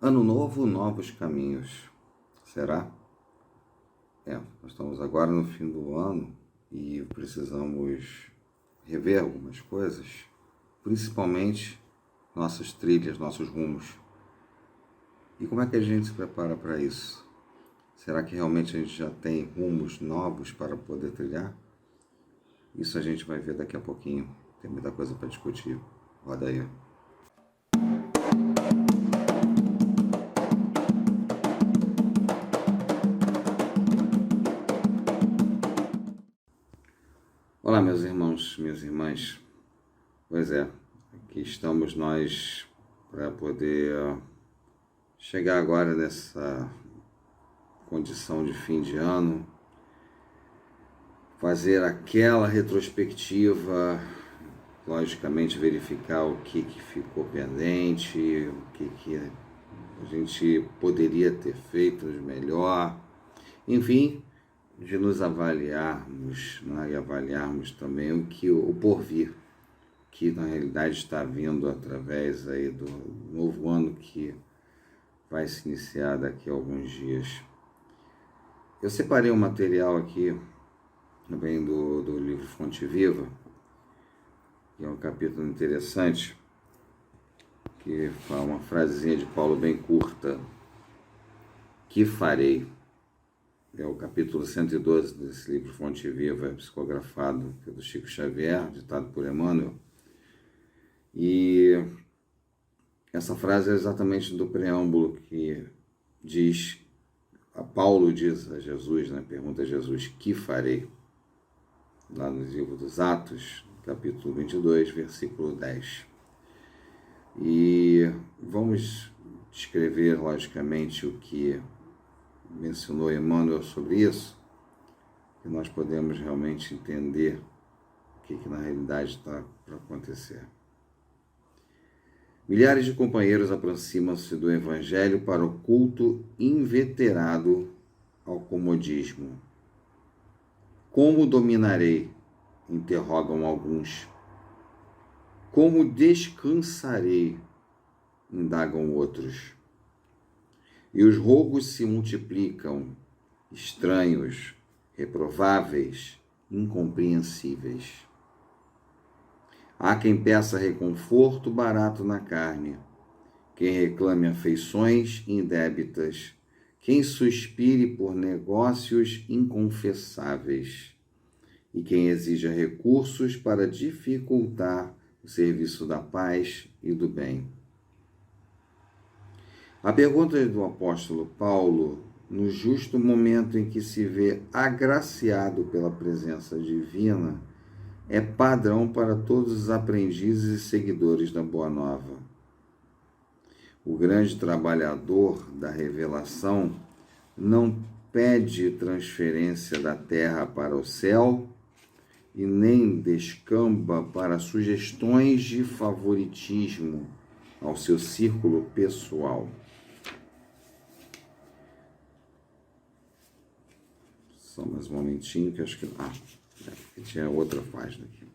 Ano novo, novos caminhos. Será? Nós estamos agora no fim do ano e precisamos rever algumas coisas, principalmente nossas trilhas, nossos rumos. E como é que a gente se prepara para isso? Será que realmente a gente já tem rumos novos para poder trilhar? Isso a gente vai ver daqui a pouquinho. Tem muita coisa para discutir. Roda aí. Olá, meus irmãos, minhas irmãs. Pois é, aqui estamos nós para poder chegar agora nessa condição de fim de ano, fazer aquela retrospectiva, logicamente verificar o que ficou pendente, o que a gente poderia ter feito de melhor, enfim, de nos avaliarmos, né, e avaliarmos também o porvir, que na realidade está vindo através aí do novo ano que vai se iniciar daqui a alguns dias. Eu separei um material aqui, também do livro Fonte Viva, que é um capítulo interessante, que fala uma frasezinha de Paulo bem curta: que farei? É o capítulo 112 desse livro Fonte Viva, psicografado pelo Chico Xavier, ditado por Emmanuel. E essa frase é exatamente do preâmbulo que diz, Paulo diz a Jesus, né, pergunta a Jesus, que farei? Lá no livro dos Atos, capítulo 22, versículo 10. E vamos descrever, logicamente, o que mencionou Emmanuel sobre isso, que nós podemos realmente entender o que na realidade está para acontecer. Milhares de companheiros aproximam-se do Evangelho para o culto inveterado ao comodismo. Como dominarei? Interrogam alguns. Como descansarei? Indagam outros. E os rogos se multiplicam, estranhos, reprováveis, incompreensíveis. Há quem peça reconforto barato na carne, quem reclame afeições indébitas, quem suspire por negócios inconfessáveis e quem exija recursos para dificultar o serviço da paz e do bem. A pergunta do apóstolo Paulo, no justo momento em que se vê agraciado pela presença divina, é padrão para todos os aprendizes e seguidores da Boa Nova. O grande trabalhador da revelação não pede transferência da terra para o céu e nem descamba para sugestões de favoritismo ao seu círculo pessoal. Só mais um momentinho que eu acho que... tinha outra página aqui.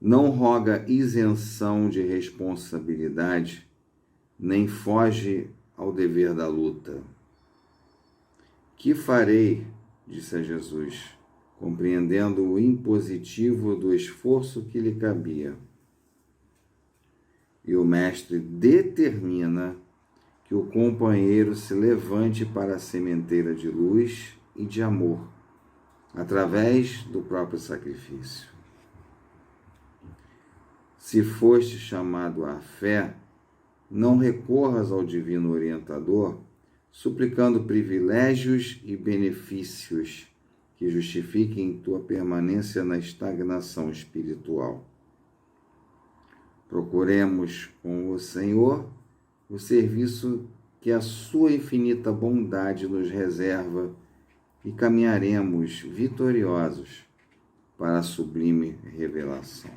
Não roga isenção de responsabilidade, nem foge ao dever da luta. Que farei? Disse a Jesus, compreendendo o impositivo do esforço que lhe cabia. E o mestre determina que o companheiro se levante para a sementeira de luz e de amor, através do próprio sacrifício. Se foste chamado à fé, não recorras ao divino orientador, suplicando privilégios e benefícios que justifiquem tua permanência na estagnação espiritual. Procuremos com o Senhor o serviço que a sua infinita bondade nos reserva e caminharemos vitoriosos para a sublime revelação.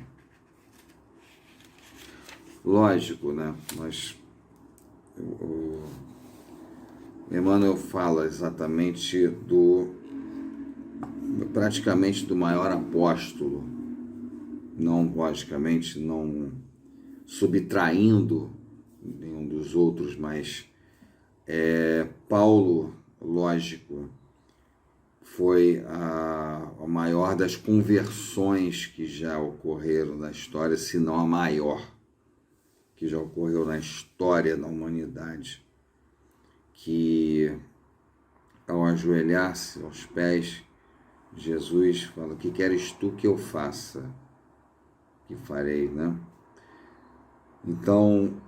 Lógico, né? Emmanuel fala exatamente praticamente do maior apóstolo, não, logicamente, não subtraindo nenhum dos outros, mas Paulo, lógico, foi a maior das conversões que já ocorreram na história, se não a maior que já ocorreu na história da humanidade, que ao ajoelhar-se aos pés de Jesus, fala: o que queres tu que eu faça? Que farei, né? Então,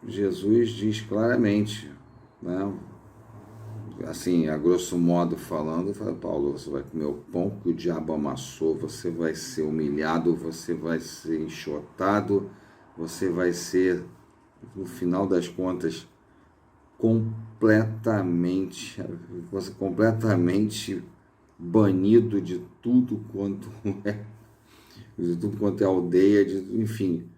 Jesus diz claramente, né? Assim, a grosso modo falando, fala: Paulo, você vai comer o pão que o diabo amassou, você vai ser humilhado, você vai ser enxotado, você vai ser, no final das contas, completamente banido de tudo quanto é aldeia, enfim,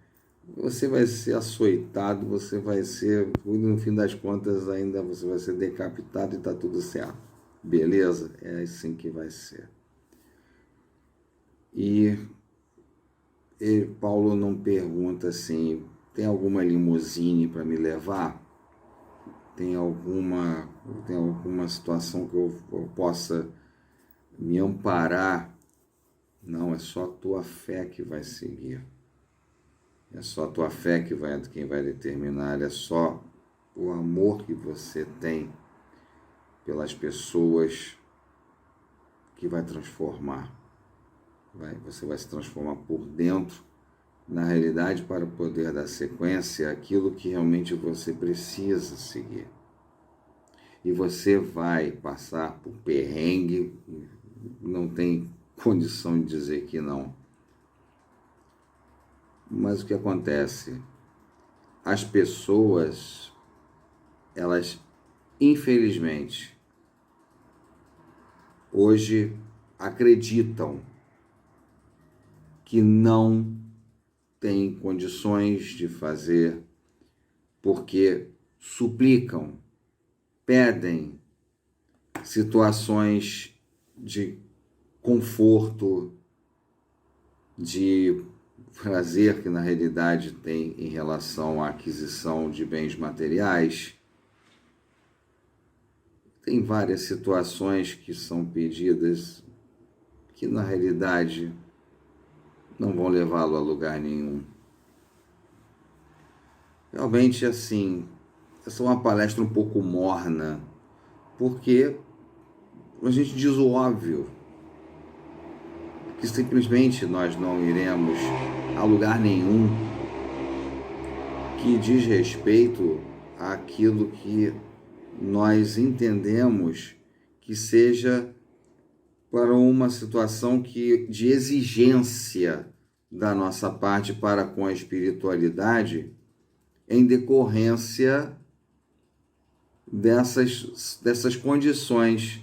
você vai ser açoitado, você vai ser, no fim das contas, ainda você vai ser decapitado e tá tudo certo. Beleza? É assim que vai ser. E Paulo não pergunta assim: tem alguma limusine para me levar? Tem alguma situação que eu possa me amparar? Não, é só a tua fé que vai seguir. É só a tua fé quem vai determinar, é só o amor que você tem pelas pessoas que vai transformar. Você vai se transformar por dentro, na realidade, para poder dar sequência àquilo que realmente você precisa seguir. E você vai passar por perrengue, não tem condição de dizer que não. Mas o que acontece? As pessoas, elas, infelizmente, hoje acreditam que não têm condições de fazer, porque suplicam, pedem situações de conforto, de prazer que na realidade tem em relação à aquisição de bens materiais. Tem várias situações que são pedidas que na realidade não vão levá-lo a lugar nenhum. Realmente, assim, essa é uma palestra um pouco morna, porque a gente diz o óbvio, que simplesmente nós não iremos a lugar nenhum que diz respeito àquilo que nós entendemos que seja para uma situação de exigência da nossa parte para com a espiritualidade, em decorrência dessas condições.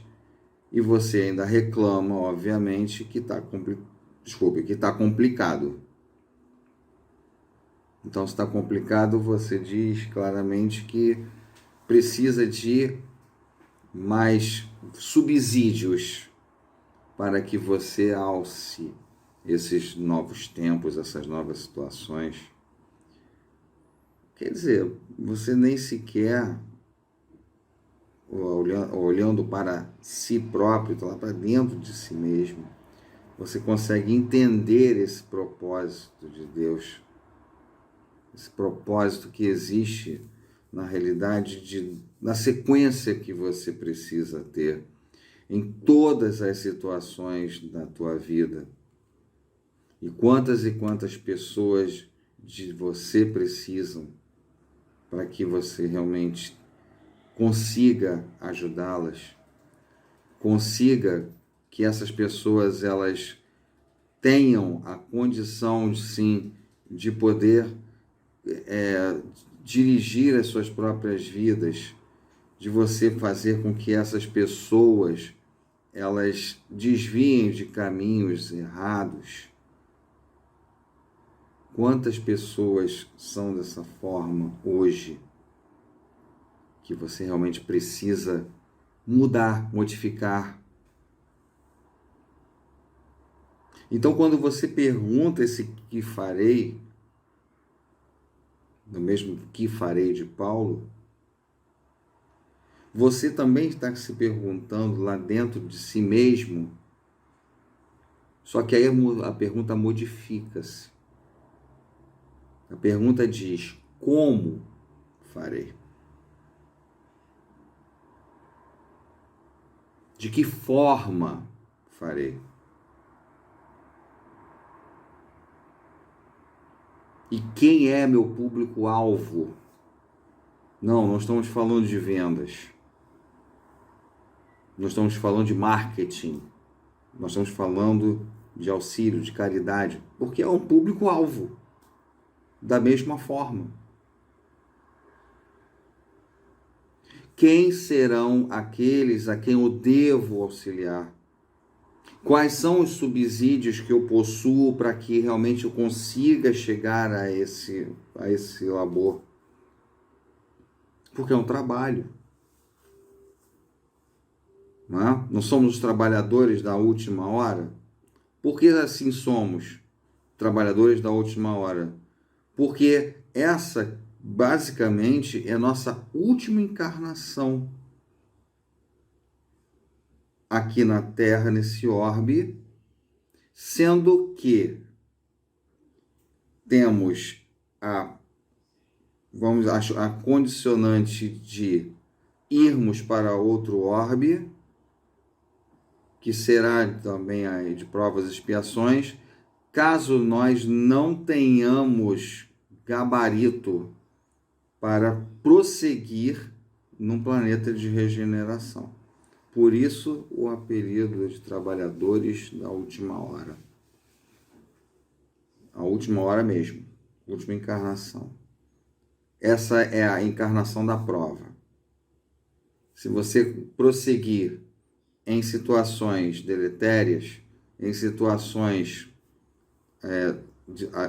E você ainda reclama, obviamente, que está complicado. Então, se está complicado, você diz claramente que precisa de mais subsídios para que você alce esses novos tempos, essas novas situações. Quer dizer, você nem sequer, olhando para si próprio, lá para dentro de si mesmo, você consegue entender esse propósito de Deus, esse propósito que existe na realidade, na sequência que você precisa ter em todas as situações da tua vida. E quantas pessoas de você precisam para que você realmente consiga ajudá-las, consiga que essas pessoas elas tenham a condição, sim, de poder dirigir as suas próprias vidas, de você fazer com que essas pessoas elas desviem de caminhos errados. Quantas pessoas são dessa forma hoje que você realmente precisa mudar, modificar? Então, quando você pergunta esse que farei, no mesmo que farei de Paulo, você também está se perguntando lá dentro de si mesmo, só que aí a pergunta modifica-se. A pergunta diz: como farei? De que forma farei? E quem é meu público-alvo? Não estamos falando de vendas. Não estamos falando de marketing. Nós estamos falando de auxílio, de caridade, porque é um público-alvo. Da mesma forma. Quem serão aqueles a quem eu devo auxiliar? Quais são os subsídios que eu possuo para que realmente eu consiga chegar a esse labor? Porque é um trabalho. Não é? Não somos os trabalhadores da última hora? Por que assim somos trabalhadores da última hora? Porque essa, basicamente, é nossa última encarnação aqui na Terra, nesse orbe, sendo que temos a condicionante de irmos para outro orbe, que será também aí de provas e expiações, caso nós não tenhamos gabarito para prosseguir num planeta de regeneração. Por isso, o apelido de trabalhadores da última hora. A última hora mesmo, última encarnação. Essa é a encarnação da prova. Se você prosseguir em situações deletérias, em situações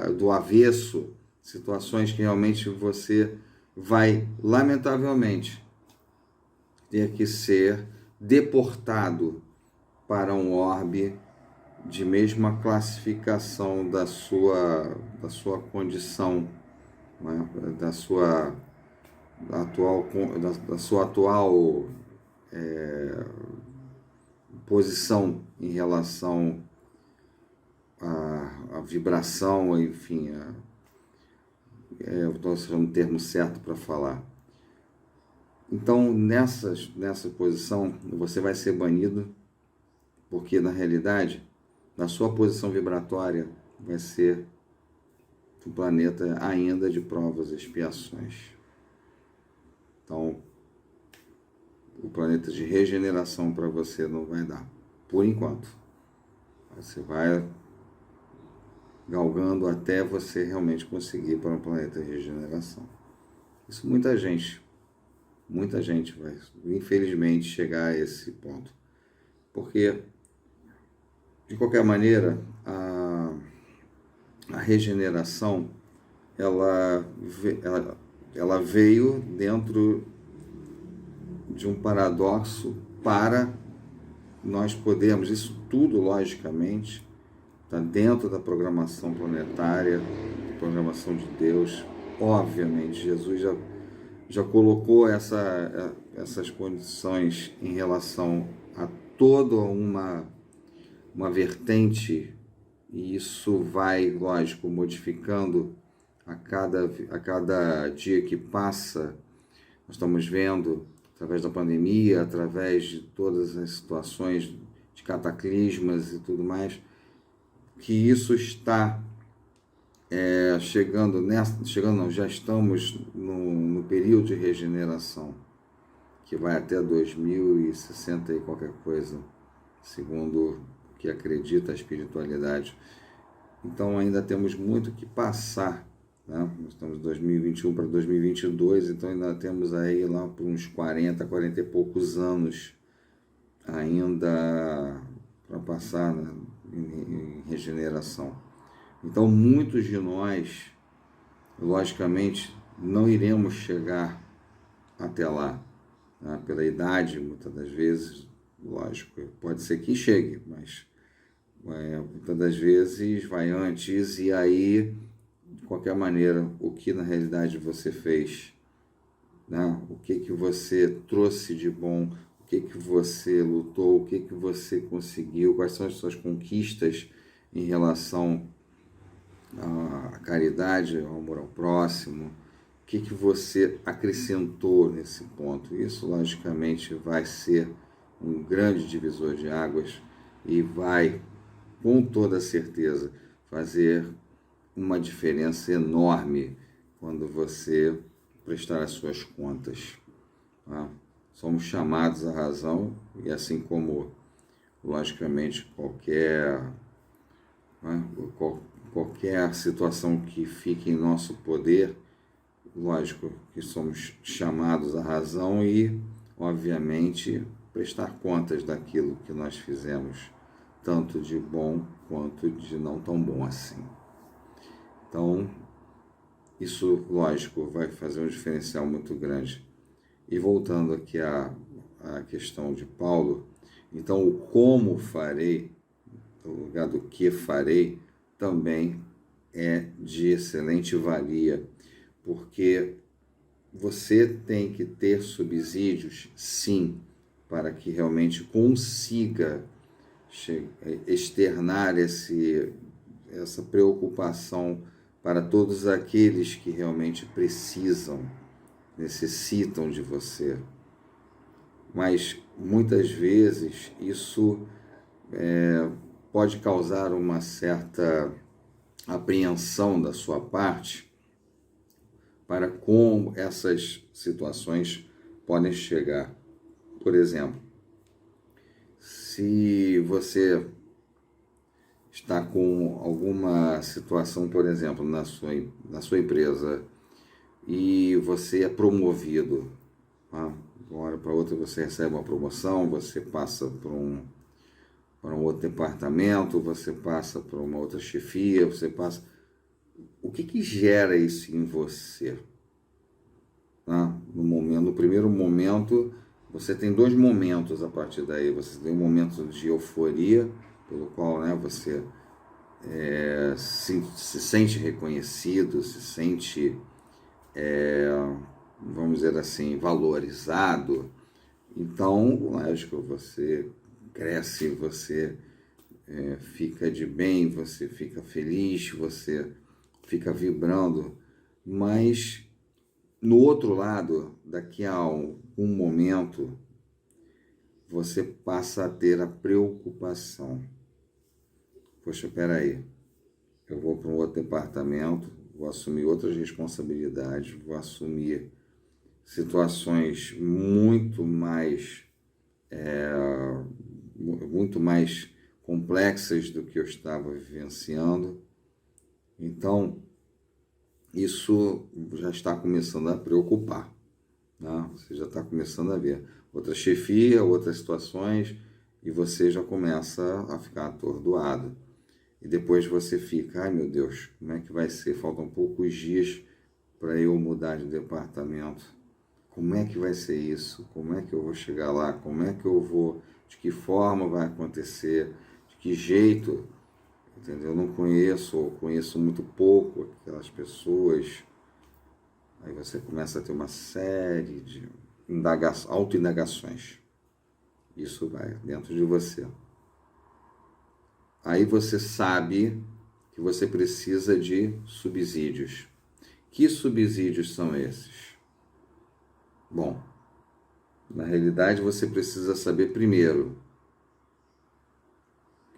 do avesso, situações que realmente você vai, lamentavelmente, ter que ser deportado para um orbe de mesma classificação da sua condição, né? da sua atual posição em relação à vibração, enfim, eu estou achando o termo certo para falar. Então, nessa posição, você vai ser banido, porque, na realidade, na sua posição vibratória, vai ser um planeta ainda de provas e expiações. Então, o planeta de regeneração para você não vai dar, por enquanto. Você vai galgando até você realmente conseguir para um planeta de regeneração. Isso muita gente vai, infelizmente, chegar a esse ponto. Porque, de qualquer maneira, a regeneração, ela veio dentro de um paradoxo para nós podermos, isso tudo, logicamente, está dentro da programação planetária, programação de Deus. Obviamente, Jesus já colocou essas condições em relação a toda uma vertente, e isso vai, lógico, modificando a cada dia que passa. Nós estamos vendo, através da pandemia, através de todas as situações de cataclismas e tudo mais, que isso está já estamos no período de regeneração, que vai até 2060 e qualquer coisa, segundo o que acredita a espiritualidade. Então ainda temos muito que passar, né? Nós estamos em 2021 para 2022, então ainda temos aí lá por uns 40 e poucos anos ainda para passar, né, em regeneração. Então muitos de nós, logicamente, não iremos chegar até lá, né? Pela idade, muitas das vezes, lógico, pode ser que chegue, mas muitas das vezes vai antes, e aí de qualquer maneira, o que na realidade você fez, né? O que você trouxe de bom, o que você lutou, o que você conseguiu, quais são as suas conquistas em relação à caridade, ao amor ao próximo, o que você acrescentou nesse ponto. Isso, logicamente, vai ser um grande divisor de águas e vai, com toda certeza, fazer uma diferença enorme quando você prestar as suas contas. Tá? Somos chamados à razão e assim como, logicamente, né, qualquer situação que fique em nosso poder, lógico que somos chamados à razão e, obviamente, prestar contas daquilo que nós fizemos, tanto de bom quanto de não tão bom assim. Então, isso, lógico, vai fazer um diferencial muito grande. E voltando aqui à questão de Paulo, então o como farei, no lugar do que farei, também é de excelente valia, porque você tem que ter subsídios, sim, para que realmente consiga externar essa preocupação para todos aqueles que realmente necessitam de você. Mas muitas vezes isso pode causar uma certa apreensão da sua parte para como essas situações podem chegar. Por exemplo, se você está com alguma situação, por exemplo, na sua empresa e você é promovido, tá? De uma hora para outra você recebe uma promoção, você passa para um outro departamento, você passa para uma outra chefia, você passa... O que gera isso em você? Tá? No primeiro momento, você tem dois momentos a partir daí. Você tem um momento de euforia, pelo qual, né, você se sente reconhecido, se sente, vamos dizer assim, valorizado. Então, lógico, você cresce, você fica de bem, você fica feliz, você fica vibrando, mas no outro lado, daqui a um momento, você passa a ter a preocupação. Poxa, peraí, eu vou para um outro departamento, vou assumir outras responsabilidades, vou assumir situações muito mais complexas do que eu estava vivenciando. Então, isso já está começando a preocupar, né? Você já está começando a ver outra chefia, outras situações, e você já começa a ficar atordoado. E depois você fica, ai meu Deus, como é que vai ser? Faltam poucos dias para eu mudar de departamento. Como é que vai ser isso? Como é que eu vou chegar lá? Como é que eu vou? De que forma vai acontecer? De que jeito? Entendeu? Eu não conheço ou conheço muito pouco aquelas pessoas. Aí você começa a ter uma série de autoindagações. Isso vai dentro de você. Aí você sabe que você precisa de subsídios. Que subsídios são esses? Bom, na realidade você precisa saber primeiro,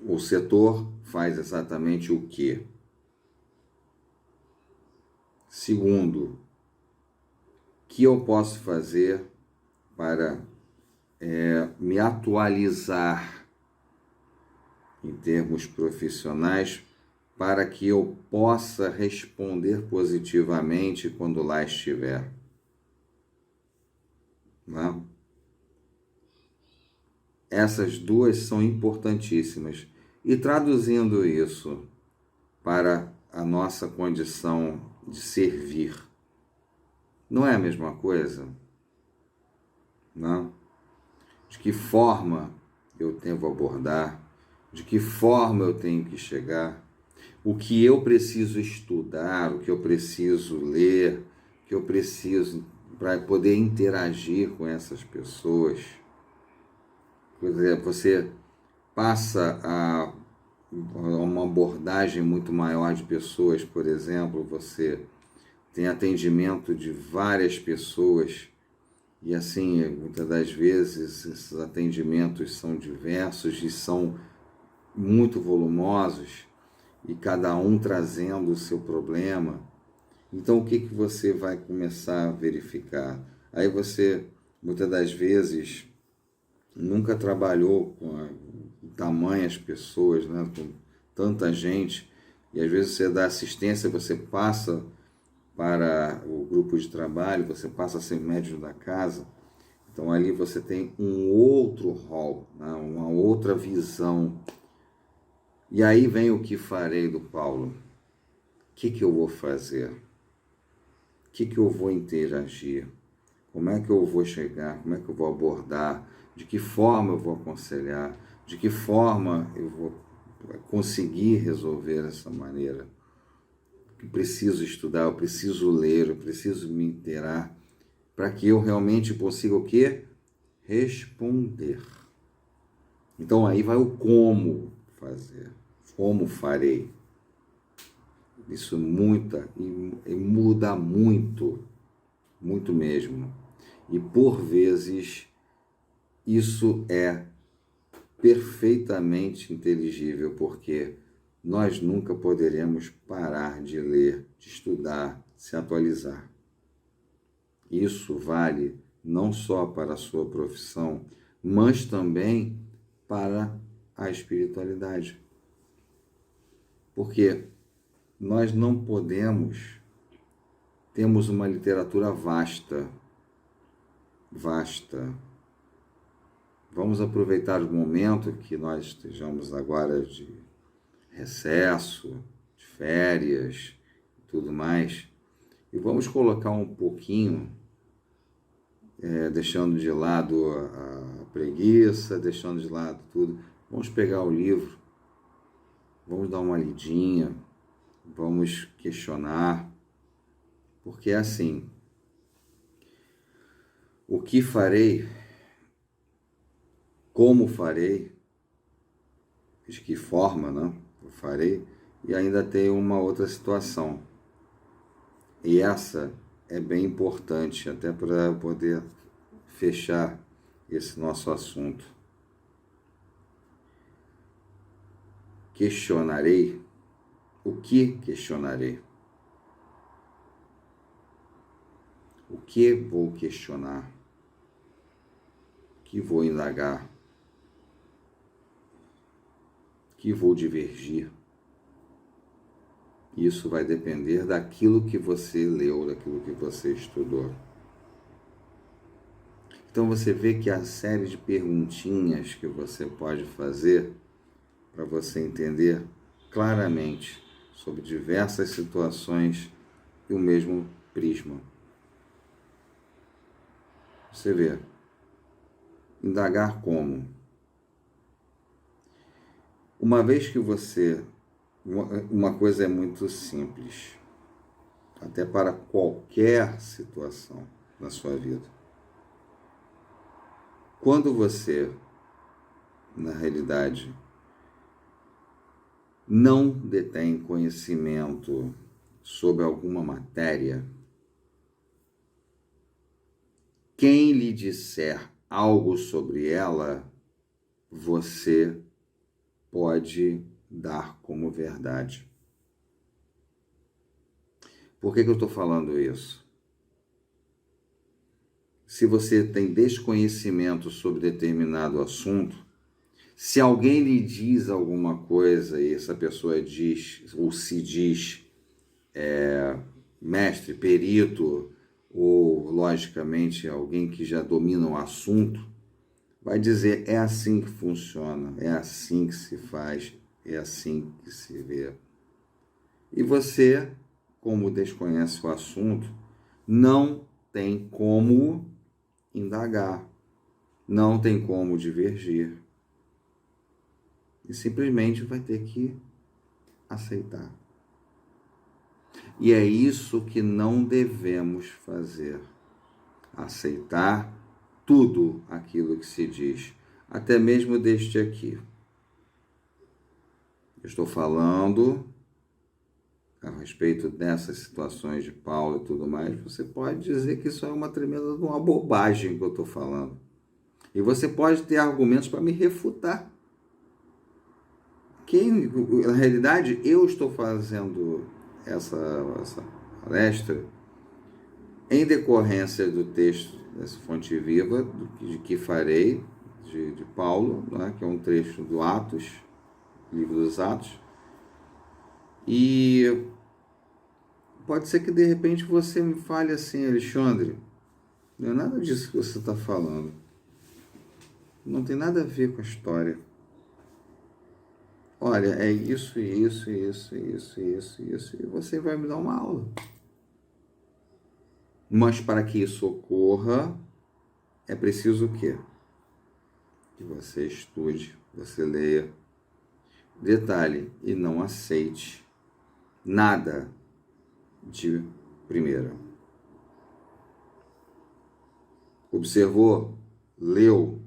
o setor faz exatamente o quê? Segundo, o que eu posso fazer para me atualizar em termos profissionais para que eu possa responder positivamente quando lá estiver? Né? Essas duas são importantíssimas. E traduzindo isso para a nossa condição de servir, não é a mesma coisa? Não? De que forma eu devo abordar? De que forma eu tenho que chegar? o que eu preciso estudar, o que eu preciso ler, o que eu preciso para poder interagir com essas pessoas. Por exemplo, você passa a uma abordagem muito maior de pessoas, por exemplo, você tem atendimento de várias pessoas e assim, muitas das vezes esses atendimentos são diversos e são muito volumosos e cada um trazendo o seu problema. Então o que você vai começar a verificar? Aí você, muitas das vezes, nunca trabalhou com tamanhas pessoas, né? Com tanta gente, e às vezes você dá assistência, você passa para o grupo de trabalho, você passa a ser médium da casa, então ali você tem um outro rol, né? Uma outra visão. E aí vem o que farei do Paulo. O que eu vou fazer? O que eu vou interagir? Como é que eu vou chegar? Como é que eu vou abordar? De que forma eu vou aconselhar? De que forma eu vou conseguir resolver dessa maneira? Eu preciso estudar, eu preciso ler, eu preciso me inteirar para que eu realmente consiga o quê? Responder. Então aí vai o como fazer, como farei. Isso muda muito, muito mesmo. E por vezes isso é perfeitamente inteligível, porque nós nunca poderemos parar de ler, de estudar, se atualizar. Isso vale não só para a sua profissão, mas também para a espiritualidade. Porque nós não podemos, temos uma literatura vasta. Vamos aproveitar o momento que nós estejamos agora de recesso, de férias e tudo mais, e vamos colocar um pouquinho, deixando de lado a preguiça, deixando de lado tudo, vamos pegar o livro, vamos dar uma lidinha, vamos questionar, porque é assim, o que farei, como farei, de que forma, né, eu farei, e ainda tem uma outra situação. E essa é bem importante, até para poder fechar esse nosso assunto. Questionarei. O que questionarei? O que vou questionar? O que vou indagar? O que vou divergir? Isso vai depender daquilo que você leu, daquilo que você estudou. Então você vê que há série de perguntinhas que você pode fazer para você entender claramente sobre diversas situações e o mesmo prisma. Você vê, indagar como? Uma vez que você... Uma coisa é muito simples, até para qualquer situação na sua vida. Quando você, na realidade, não detém conhecimento sobre alguma matéria, quem lhe disser algo sobre ela, você pode dar como verdade. Por que eu estou falando isso? Se você tem desconhecimento sobre determinado assunto, se alguém lhe diz alguma coisa e essa pessoa diz, ou se diz, mestre, perito, ou, logicamente, alguém que já domina o assunto, vai dizer, é assim que funciona, é assim que se faz, é assim que se vê. E você, como desconhece o assunto, não tem como indagar, não tem como divergir. E simplesmente vai ter que aceitar. E é isso que não devemos fazer. Aceitar tudo aquilo que se diz, até mesmo deste aqui. Eu estou falando a respeito dessas situações de Paulo e tudo mais, você pode dizer que isso é uma tremenda uma bobagem que eu estou falando. E você pode ter argumentos para me refutar. Na realidade, eu estou fazendo essa palestra em decorrência do texto dessa fonte viva, de que farei, de Paulo, né, que é um trecho do Atos, livro dos Atos. E pode ser que de repente você me fale assim, Alexandre, não é nada disso que você está falando. Não tem nada a ver com a história. Olha, é isso, isso, isso, isso, isso, isso, e você vai me dar uma aula. Mas para que isso ocorra, é preciso o quê? Que você estude, você leia. Detalhe, e não aceite nada de primeira. Observou, leu,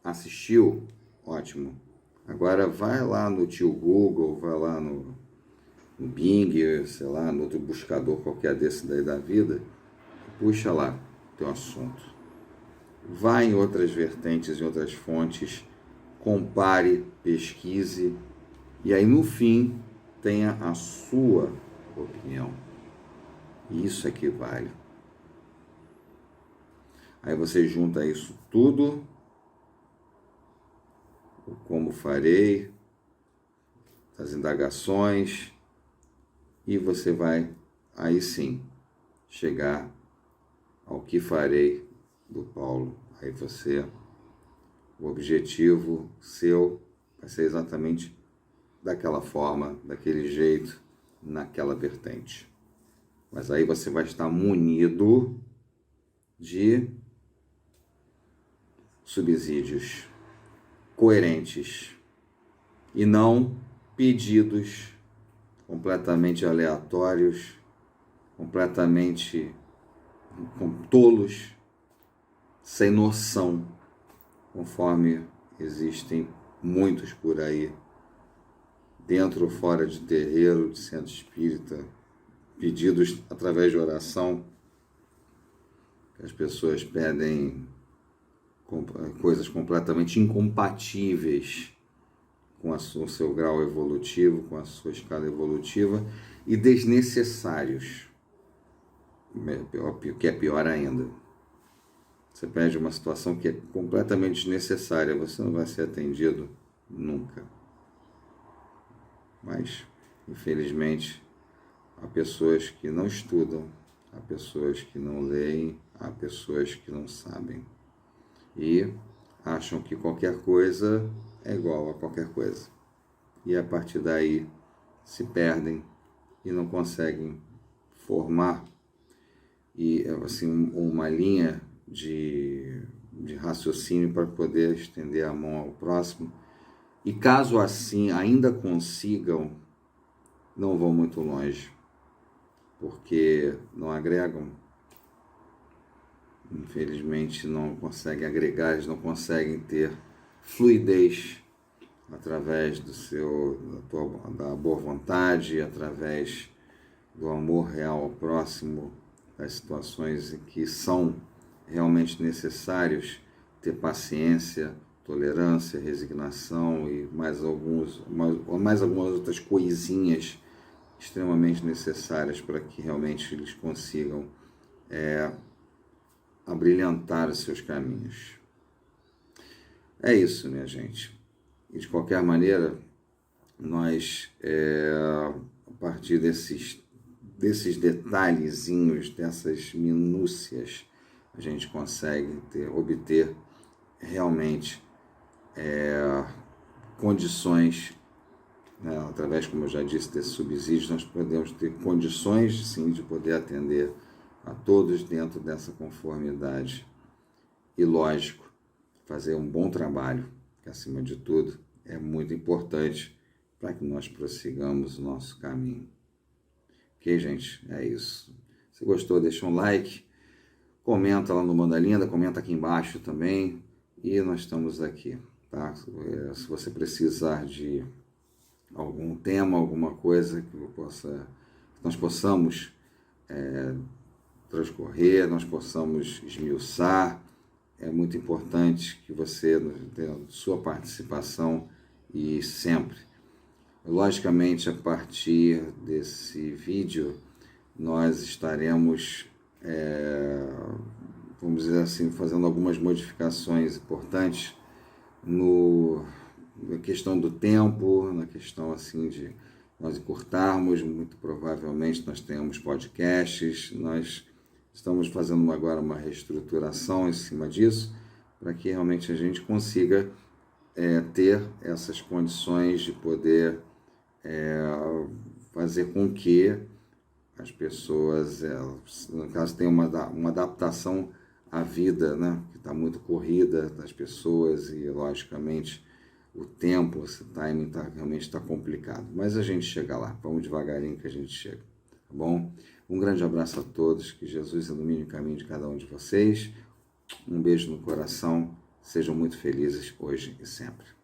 assistiu, ótimo. Agora vai lá no tio Google, vai lá no Bing, sei lá, no outro buscador qualquer desse daí da vida, puxa lá teu assunto. Vá em outras vertentes, em outras fontes, compare, pesquise, e aí no fim tenha a sua opinião. Isso é que vale. Aí você junta isso tudo, o como farei, as indagações, e você vai, aí sim, chegar ao que farei do Paulo. Aí você, o objetivo seu vai ser exatamente daquela forma, daquele jeito, naquela vertente. Mas aí você vai estar munido de subsídios coerentes e não pedidos completamente aleatórios, completamente tolos, sem noção, conforme existem muitos por aí, dentro ou fora de terreiro, de centro espírita, pedidos através de oração, que as pessoas pedem coisas completamente incompatíveis com o seu grau evolutivo, com a sua escala evolutiva, e desnecessários, que é pior ainda. Você pede uma situação que é completamente desnecessária, você não vai ser atendido nunca. Mas, infelizmente, há pessoas que não estudam, há pessoas que não leem, há pessoas que não sabem. E acham que qualquer coisa é igual a qualquer coisa. E a partir daí se perdem e não conseguem formar assim, uma linha de raciocínio para poder estender a mão ao próximo. E caso assim ainda consigam, não vão muito longe, porque não agregam. Infelizmente não conseguem agregar, eles não conseguem ter fluidez através da boa vontade, através do amor real ao próximo, das situações em que são realmente necessários ter paciência, tolerância, resignação e mais algumas outras coisinhas extremamente necessárias para que realmente eles consigam abrilhantar os seus caminhos. É isso, minha gente. E de qualquer maneira, nós, a partir desses detalhezinhos, dessas minúcias, a gente consegue obter realmente condições, né, através, como eu já disse, desses subsídios, nós podemos ter condições, sim, de poder atender a todos dentro dessa conformidade. E, lógico, fazer um bom trabalho, que, acima de tudo, é muito importante, para que nós prossigamos o nosso caminho. Ok, gente? É isso. Se gostou, deixa um like, comenta lá no Banda Linda, comenta aqui embaixo também, e nós estamos aqui, tá? Se você precisar de algum tema, alguma coisa que nós possamos transcorrer, nós possamos esmiuçar, é muito importante que você tenha sua participação e sempre. Logicamente, a partir desse vídeo, nós estaremos, vamos dizer assim, fazendo algumas modificações importantes na questão do tempo, na questão assim de nós encurtarmos. Muito provavelmente nós tenhamos podcasts, nós estamos fazendo agora uma reestruturação em cima disso, para que realmente a gente consiga ter essas condições de poder fazer com que as pessoas, no caso, tenham uma adaptação à vida, né, que está muito corrida das pessoas e, logicamente, o tempo, esse timing realmente está complicado. Mas a gente chega lá, vamos devagarinho que a gente chega, tá bom? Um grande abraço a todos, que Jesus ilumine o caminho de cada um de vocês. Um beijo no coração, sejam muito felizes hoje e sempre.